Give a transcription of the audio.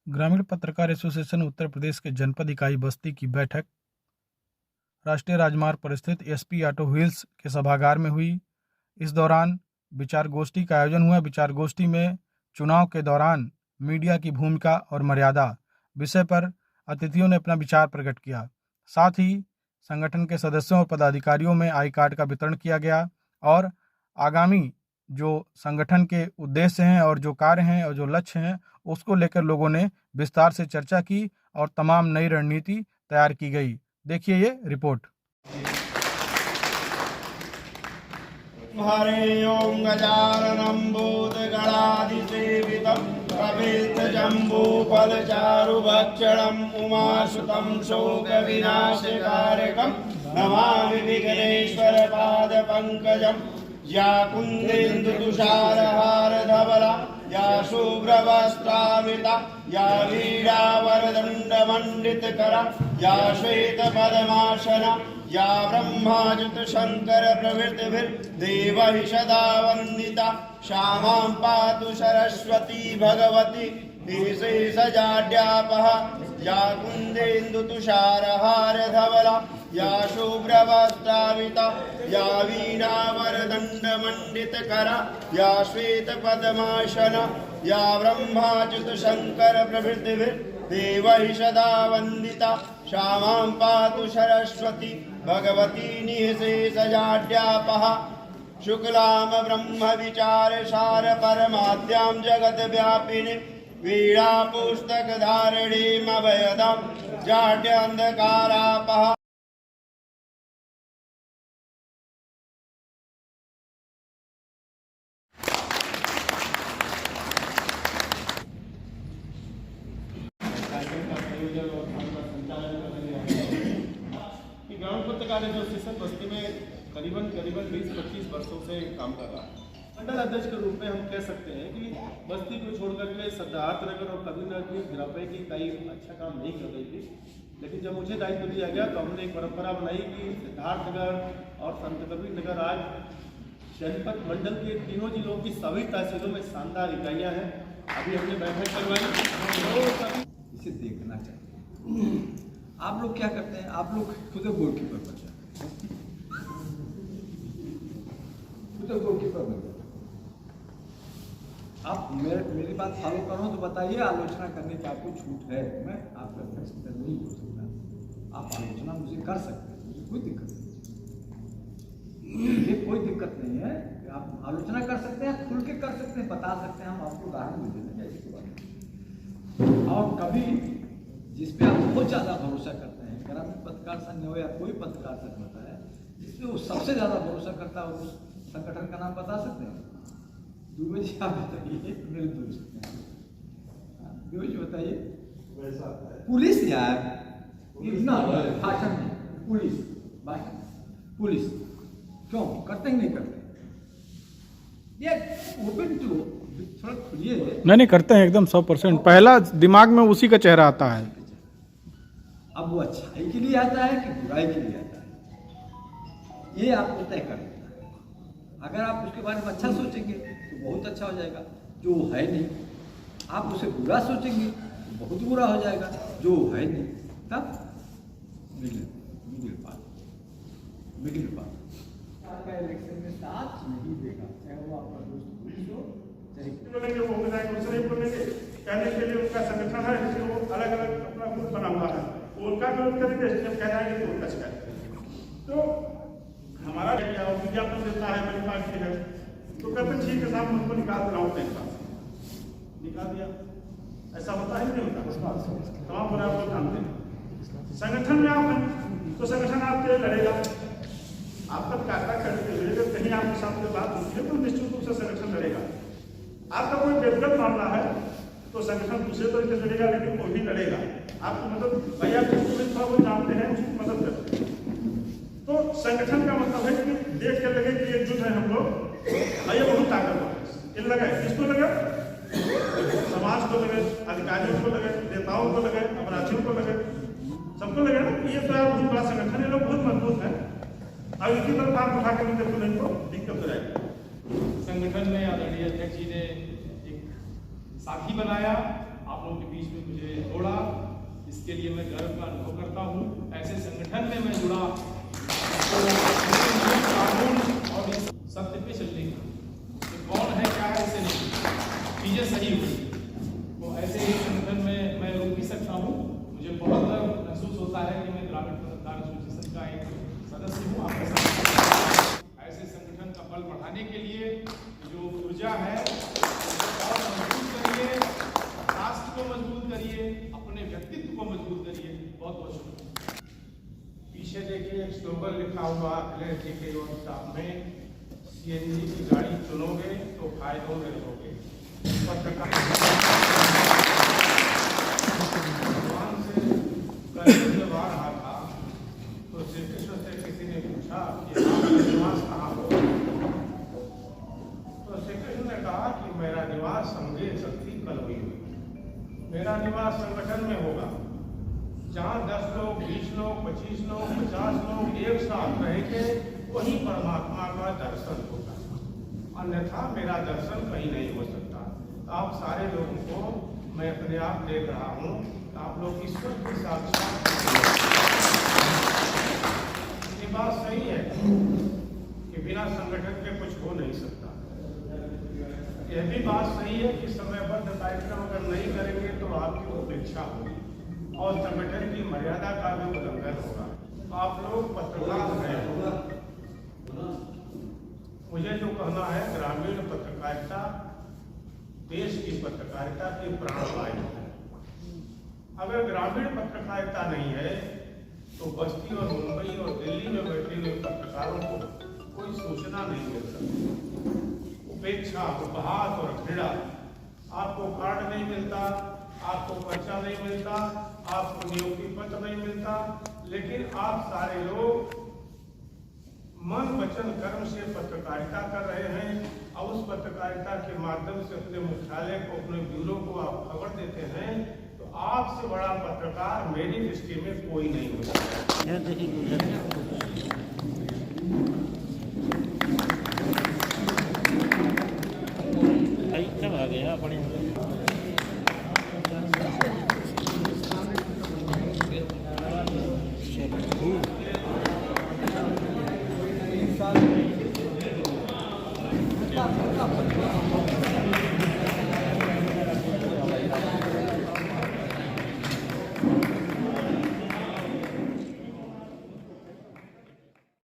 ग्रामीण पत्रकार एसोसिएशन उत्तर प्रदेश के जनपद इकाई बस्ती की बैठक राष्ट्रीय राजमार्ग पर स्थित एसपी ऑटो व्हील्स के सभागार में हुई। इस दौरान विचार गोष्ठी का आयोजन हुआ। विचार गोष्ठी में चुनाव के दौरान मीडिया की भूमिका और मर्यादा विषय पर अतिथियों ने अपना विचार प्रकट किया। साथ ही संगठन के सदस्यों और पदाधिकारियों में आई कार्ड का वितरण किया गया और आगामी जो संगठन के उद्देश्य हैं और जो कार्य हैं और जो लक्ष्य हैं उसको लेकर लोगों ने विस्तार से चर्चा की और तमाम नई रणनीति तैयार की गई। देखिए ये रिपोर्ट। हरिओं गजाननं भूतगणाधिसेवितं कपित्थजम्बूफलचारुभक्षणम् उमासुतं शोकविनाशकारकं नमामि विघ्नेश्वरपादपङ्कजं। या कुन्देन्दुतुषारहारधवला या शुभ्रवस्त्रावृता या वीणावरदण्डमण्डितकरा या श्वेतपद्मासना या ब्रह्माच्युतशङ्करप्रभृतिभिर्देवैः सदा वन्दिता श्यामां पातु सरस्वती भगवती विशेषजाड्यापः। या कुन्देन्दुतुषारहारधवला या शुभ्रवस्त्रावृता या वीणावरदण्डमण्डितकरा या श्वेतपद्मासना या ब्रह्माच्युतशङ्करप्रभृतिभिर्देवैः सदा वन्दिता श्यामां पातु सरस्वती भगवती निःशेषजाड्यापः। शुक्लां ब्रह्मविचारसार परमाद्यां जगद्व्यापिनी वीणापुस्तकधारिणीमभयदां जाड्यान्धकारापः। ग्रामीण पत्रकार एसोसिएशन बस्ती में करीबन 20-25 वर्षों से काम कर रहा है। मंडल अध्यक्ष के रूप में हम कह सकते हैं कि बस्ती को छोड़कर के सिद्धार्थनगर और कबीरनगर की गिरापे की कई अच्छा काम नहीं कर रही थी, लेकिन जब मुझे दायित्व दिया गया तो हमने एक परंपरा बनाई कि सिद्धार्थनगर और संत कबीरनगर आज जनपद मंडल के तीनों जिलों की सभी तहसीलों में शानदार इकाइयाँ हैं। अभी हमने बैठक करवाई। इसे देखना चाहिए। आप लोग क्या करते हैं? आप लोग खुद गोलकीपर बन जाते हैं, खुद गोलकीपर बन जाते हैं। आप मेरी बात फॉलो करो तो बताइए, आलोचना करने की आपको छूट है। मैं आपका फैसला नहीं हो सकता। आप आलोचना मुझे कर सकते हैं, मुझे कोई दिक्कत नहीं, ये कोई दिक्कत नहीं है। आप आलोचना कर सकते हैं, खुल के कर सकते हैं, बता सकते हैं। हम आपको उदाहरण भी दे देंगे ऐसी बात। और कभी जिस पे आप बहुत ज़्यादा भरोसा करते हैं, ग्रामीण पत्रकार संघ हो या कोई पत्रकार संघ होता है, जिसपे वो सबसे ज़्यादा भरोसा करता है, उस संगठन का नाम बता सकते हैं? दुबे जी आप बताइए, मेरे दोस्त दुबे जी बताइए। पुलिस यार, इतना भाषण में पुलिस भाषण, पुलिस क्यों करते ही नहीं करते? ये ओपन टू थोड़ा खुलिए। नहीं करते हैं एकदम 100%। पहला दिमाग में उसी का चेहरा आता है। अब वो अच्छाई के लिए आता है कि बुराई के लिए आता है, ये आपको तय कर देता है। अगर आप उसके बारे में अच्छा सोचेंगे तो बहुत अच्छा हो जाएगा, जो है नहीं। आप उसे बुरा सोचेंगे तो बहुत बुरा हो जाएगा, जो है नहीं। तब मिडिल पार्ट आपका इलेक्शन में साथ नहीं देगा, चाहे वो आपका दोस्त पुलिस हो, चाहे बोलेंगे वो विधायक दूसरे बोलेंगे। कहने के लिए उनका संगठन है, जिसमें वो अलग अलग अपना ग्रुप बना हुआ है, उनका विरोध करेंगे। जब कह जाएंगे तो उनका शिकायत। तो हमारा विज्ञापन देता है मेरी पार्टी है, तो कहते ठीक है साहब उनको निकाल रहा हूँ, निकाल दिया। ऐसा होता है नहीं होता? तमाम बुरा आपको जानते हैं। संगठन में आप हैं तो संगठन आपके लड़ेगा। आपका काटा करते हुए जब कहीं आपके साथ में बात होती है तो निश्चित रूप से संगठन लड़ेगा। आपका कोई व्यक्तिगत मामला है तो संगठन दूसरे तरीके से लड़ेगा, लेकिन वो भी लड़ेगा। आपको मतलब भैया जिसको थोड़ा वो जानते हैं उसकी मदद करते हैं। तो संगठन का मतलब है कि देख कर लगे कि एकजुट है हम लोग, भैया बहुत ताकतवर है। इन लगे, किसको लगे? समाज को लगे, अधिकारियों को लगे, नेताओं को लगे, अपराधियों को लगे, सबको लगे ना। ये तो यार बहुत बड़ा संगठन, ये लोग बहुत मजबूत है। अब इसी तरफ आप उठा के देखो नहीं तो दिक्कत हो जाएगी। संगठन में आदरणीय अध्यक्ष जी ने एक साथी बनाया। आप लोगों के बीच में मुझे लिए मैं गर्व का अनुभव करता हूँ। ऐसे संगठन में मैं जुड़ा तो नियम कानून और इस सत्य पे चलने की कौन है क्या है इसे नहीं चीजें सही हुई तो ऐसे ही संगठन में मैं रुक भी सकता हूँ। मुझे बहुत गर्व महसूस होता है कि मैं ग्रामीण पत्रकार एसोसिएशन का एक सदस्य हूँ। आपके साथ ऐसे संगठन का बल बढ़ाने के लिए जो ऊर्जा है और मजबूत करिए, राष्ट्र को मजबूत करिए, अपने व्यक्तित्व को मजबूत करिए। बहुत बहुत शुक्रिया। पीछे देखिए एक स्लोगन लिखा हुआ अखिलेश जी के साथ में, सीएनजी की गाड़ी चुनोगे तो फायदों में रहोगे। भगवान से जब आ रहा था तो श्री कृष्ण से किसी ने पूछा कि आपका निवास कहाँ हो, तो श्री कृष्ण ने कहा कि मेरा निवास समझे शक्ति कल हुई, मेरा निवास संगठन में होगा जहाँ 10 लोग 20 लोग 25 लोग 50 लोग एक साथ रहेंगे, वही परमात्मा का दर्शन होगा, अन्यथा मेरा दर्शन कहीं नहीं हो सकता। आप सारे लोगों को मैं अपने आप देख रहा हूँ, आप लोग ईश्वर के साक्षात। ये बात सही है कि बिना संगठन के कुछ हो नहीं सकता। यह भी बात सही है कि समयबद्ध कार्यक्रम अगर नहीं करेंगे तो आपकी उपेक्षा होगी और संगठन की मर्यादा का भी उल्लंघन होगा। आप लोग पत्रकार हैं, मुझे जो कहना है ग्रामीण पत्रकारिता देश की पत्रकारिता की प्राणवायु है। अगर ग्रामीण पत्रकारिता नहीं है तो बस्ती और मुंबई और दिल्ली में बैठे हुए पत्रकारों को कोई सूचना नहीं मिल सकती। उपेक्षा, उपहास और घृणा, आपको कार्ड नहीं मिलता, आपको पर्चा नहीं मिलता, आपको नियुक्ति पत्र नहीं मिलता, लेकिन आप सारे लोग मन वचन कर्म से पत्रकारिता कर रहे हैं और उस पत्रकारिता के माध्यम से अपने मुख्यालय को, अपने ब्यूरो को आप खबर देते हैं, तो आपसे बड़ा पत्रकार मेरी दृष्टि में कोई नहीं हो सकता। कब आ गया अपने साल